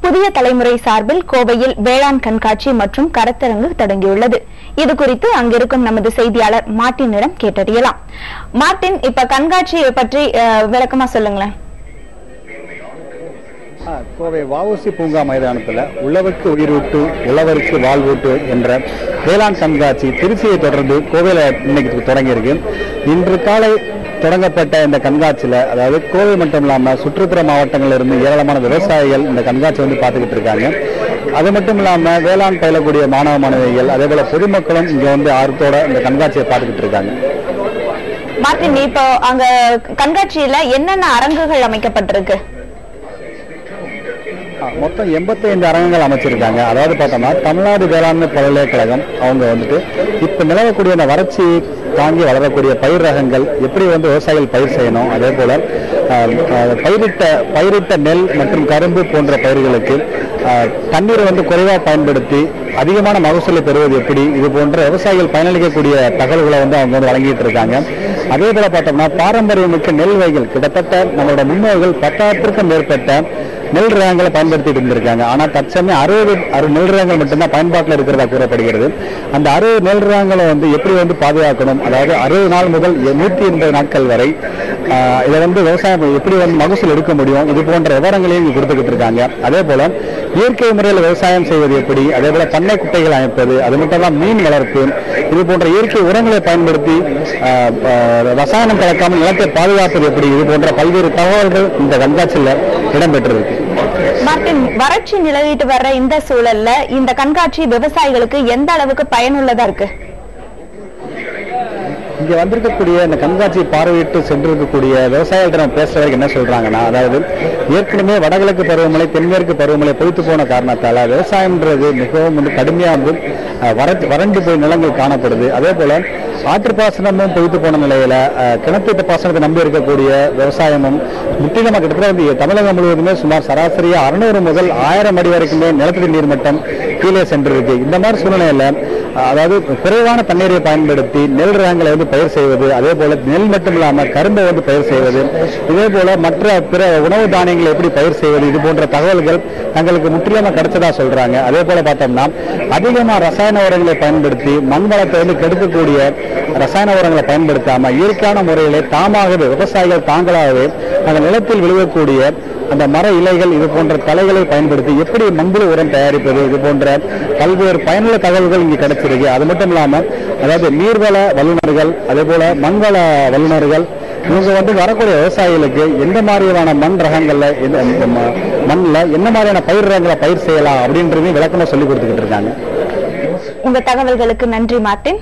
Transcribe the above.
புதிய தலைமுறை சார்பில் கோவையில் வேளாண் கண்காட்சி மற்றும் கருத்தரங்கு தொடங்கியுள்ளது. இதுகுறித்து அங்கிருக்கும் நமது செய்தியாளர் மார்ட்டினிடம் கேட்டறியலாம். மார்ட்டின், இப்ப கண்காட்சியை பற்றி விளக்கமா சொல்லுங்களேன். கோவை வஉசி பூங்கா மைதானத்தில் உழவுக்கு உயிரூட்டு உழவருக்கு வாழ்வூட்டு என்ற வேளாண் கண்காட்சி திருச்சியை தொடர்ந்து கோவையில் இன்னைக்கு தொடங்கியிருக்கு. இன்று காலை தொடங்கப்பட்ட இந்த கண்காட்சியில் அதாவது கோவை மட்டும் இல்லாமல் சுற்றுப்புற மாவட்டங்களில் இருந்து ஏராளமான விவசாயிகள் இந்த கண்காட்சி வந்து பார்த்துக்கிட்டு இருக்காங்க. அது மட்டும் இல்லாமல் வேளாண் பயிலக்கூடிய மாணவ மாணவிகள் அதே போல பொதுமக்களும் இங்கே வந்து ஆர்வத்தோட இந்த கண்காட்சியை பார்த்துக்கிட்டு இருக்காங்க. மார்ட்டின், இப்போ அங்க கண்காட்சியில என்னென்ன அரங்குகள் அமைக்கப்பட்டிருக்கு? மொத்தம் 85 அரங்குகள் அமைச்சிருக்காங்க. அதாவது பார்த்தோம்னா தமிழ்நாடு வேளாண்மை பல்கலைக்கழகம் அவங்க வந்துட்டு இப்ப நிலவக்கூடிய அந்த வறட்சி தாங்கி வளரக்கூடிய பயிர் ரகங்கள் எப்படி வந்து விவசாயிகள் பயிர் செய்யணும், அதே போல பயிரிட்ட நெல் மற்றும் கரும்பு போன்ற பயிர்களுக்கு தண்ணீரை வந்து குறைவாக பயன்படுத்தி அதிகமான மகசூலை பெறுவது எப்படி, இது போன்ற விவசாயிகள் பயனளிக்கக்கூடிய தகவல்களை வந்து அவங்க வந்து வழங்கிட்டு இருக்காங்க. அதே போல பார்த்தோம்னா பாரம்பரியமிக்க நெல் வகைகள் கிட்டத்தட்ட நம்மளோட முன்னோர்கள் 10,000க்கும் மேற்பட்ட நெல் ரகங்களை பயன்படுத்திட்டு இருந்திருக்காங்க. ஆனால் தற்சமயம் 60 நெல் ரகங்கள் மட்டும்தான் பயன்பாட்டில் இருக்கிறதா கூறப்படுகிறது. அந்த 60 நெல் ரகங்களை வந்து எப்படி வந்து பாதுகாக்கணும், அதாவது 60 நாள் முதல் 180 நாட்கள் வரை இதை வந்து விவசாயம் எப்படி வந்து மகசூல் எடுக்க முடியும், இது போன்ற விவரங்களையும் இங்கே கொடுத்துக்கிட்டு இருக்காங்க. அதே போல இயற்கை முறையில் விவசாயம் செய்வது எப்படி, அதே போல பண்ணை குட்டைகள் அமைப்பது, அது மட்டும் இல்லாமல் மீன் வளர்ப்பு, இது போன்ற இயற்கை உரங்களை பயன்படுத்தி ரசாயனம் கலக்காமல் நிலத்தை பாதுகாப்பது எப்படி, இது போன்ற பல்வேறு தகவல்கள் இந்த கண்காட்சியில் இடம்பெற்றிருக்கு. மார்ட்டின், வறட்சி நிலவிட்டு வர்ற இந்த சூழல்ல இந்த கண்காட்சி விவசாயிகளுக்கு எந்த அளவுக்கு பயனுள்ளதா இருக்கு? இங்க வந்திருக்கக்கூடிய இந்த கண்காட்சியை பார்வையிட்டு சென்றிருக்கக்கூடிய விவசாயிகள் நம்ம பேசுறதுக்கு என்ன சொல்றாங்கன்னா, அதாவது ஏற்கனவே வடகிழக்கு பருவமழை தென்மேற்கு பருவமழை பொய்த்து போன காரணத்தால விவசாயம்ன்றது மிகவும் வந்து கடுமையா வந்து வறண்டு போய் நிலங்கள் காணப்படுது. அதே போல ஆற்றுப்பாசனமும் பொய்த்து போன நிலையில கிணத்து பாசனத்தை நம்பி இருக்கக்கூடிய விவசாயமும் முற்றிலுமா கிட்டத்தட்ட வந்து தமிழகம் முழுவதுமே சுமார் சராசரியா 600 முதல் 1000 அடி வரைக்குமே நிலத்தடி நீர்மட்டம் கீழே சென்றிருக்கு. இந்த மாதிரி சூழ்நிலையில அதாவது குறைவான தண்ணீரை பயன்படுத்தி நெல் ரகங்களை வந்து பயிர் செய்வது, அதே போல நெல் மட்டும் இல்லாமல் கரும்பை வந்து பயிர் செய்வது, இதே போல மற்ற பிற உணவு தானியங்களை எப்படி பயிர் செய்வது, இது போன்ற தகவல்கள் தங்களுக்கு முற்றிலுமா கிடைச்சதா சொல்றாங்க. அதே போல பார்த்தோம்னா அதிகமா ரசாயன உரங்களை பயன்படுத்தி மண் வளத்தை வந்து கெடுக்கக்கூடிய ரசாயன உரங்களை பயன்படுத்தாம இயற்கையான முறையிலே தாமாகவே விவசாயிகள் தாங்களாகவே அந்த நிலத்தில் விழுகக்கூடிய அந்த மர இலைகள் இது போன்ற தலைகளை பயன்படுத்தி எப்படி மண்புழு உரம் தயாரிப்பது, இது போன்ற பல்வேறு பயனுள்ள தகவல்கள் இங்கே கிடைச்சிருக்கு. அது மட்டும் இல்லாம அதாவது நீர்வள வல்லுநர்கள் அதே போல மண்வள வல்லுநர்கள் இவங்க வந்து வரக்கூடிய விவசாயிகளுக்கு எந்த மாதிரியான மண் ரகங்கள்ல மண்ணில் என்ன மாதிரியான பயிர் ரகங்களை பயிர் செய்யலாம் அப்படின்றதையும் விளக்கமா சொல்லி கொடுத்துக்கிட்டு இருக்காங்க. உங்க தகவல்களுக்கு நன்றி மார்ட்டின்.